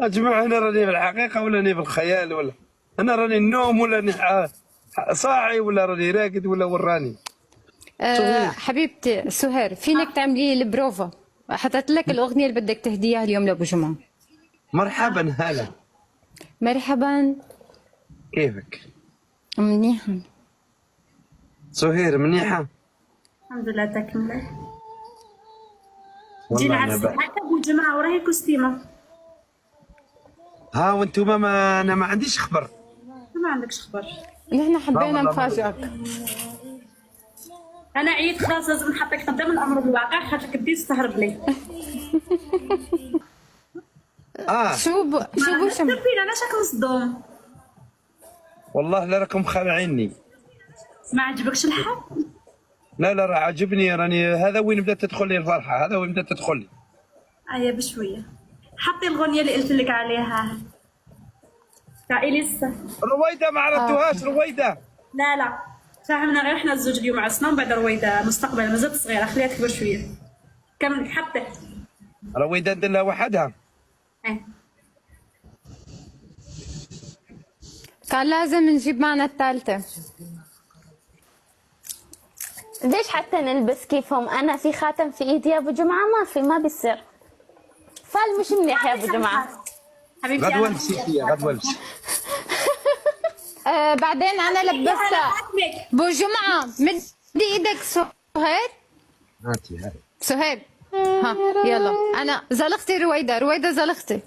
أجمع أنا راني بالحقيقة ولا راني بالخيال ولا أنا راني النوم ولا راني صاعي ولا راني راقد ولا وراني. حبيبتي سهير، فينك تعملي لي البروفا؟ حطيت لك الأغنية اللي بدك تهديها اليوم لأبو جمعة. مرحبا هلا. مرحبا. كيفك؟ منيحة. سهير منيحة؟ الحمد لله تكمل. والله جينا أنا عرسي حتى ابو جماعه وراهي كوستيمه. ها وانتم ما انا ما عنديش خبر. ما عندكش خبر. نحن حبينا نفاجئك. انا عييت خلاص، لازم نحطك قدام الامر الواقع، خاطرك بديت تستهرب لي. شو بوشم؟ فينا انا شكل صدوم. والله لا راكم خالعيني. ما عجبكش الحال؟ لا لا راه عجبني، راني هذا وين بدات تدخل لي الفرحه، هذا وين بدات تدخل لي. ايا بشويه. حطي الغنيه اللي قلت لك عليها تاع اليسا. رويده ما عرفتوهاش. رويده لا لا فهمنا، غير احنا الزوج اليوم عرسنا، ومن بعد رويده مستقبلا مازالت صغيره، خليها تكبر شويه. كمل حطي. رويده ندير لها وحدها. ايه كان لازم نجيب معنا الثالثة. ليش حتى نلبس كيفهم؟ انا في خاتم في ايدي يا ابو جمعه، ما بيصير. فال مش منيح يا ابو جمعه. حبيبتي غدوه البسي غدوه البسي. بعدين أنا لبستها. بو جمعة مدي إيدك سهير. هاتي هاتي سهير ها يلا. أنا زلختي رويدة زلختي.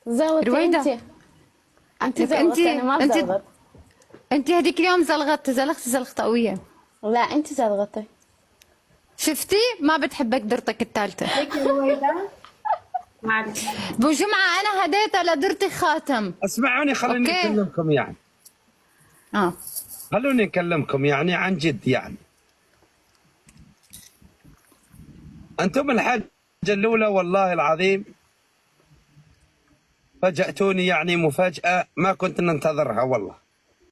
زغطي رويدة. انت زغطي، انا ما زغطت. انت هذيك اليوم زلغتي زلخة قوية. لا انت زغطي. شفتي ما بتحبك درتك الثالثة. هيك رويده. معلش بو جمعة أنا هديتها لدرتي خاتم. اسمعوني خليني أوكي. اكلمكم يعني. خلوني اكلمكم يعني عن جد يعني. انتم الحاجه الاولى والله العظيم فاجأتوني يعني مفاجأة ما كنت ننتظرها والله.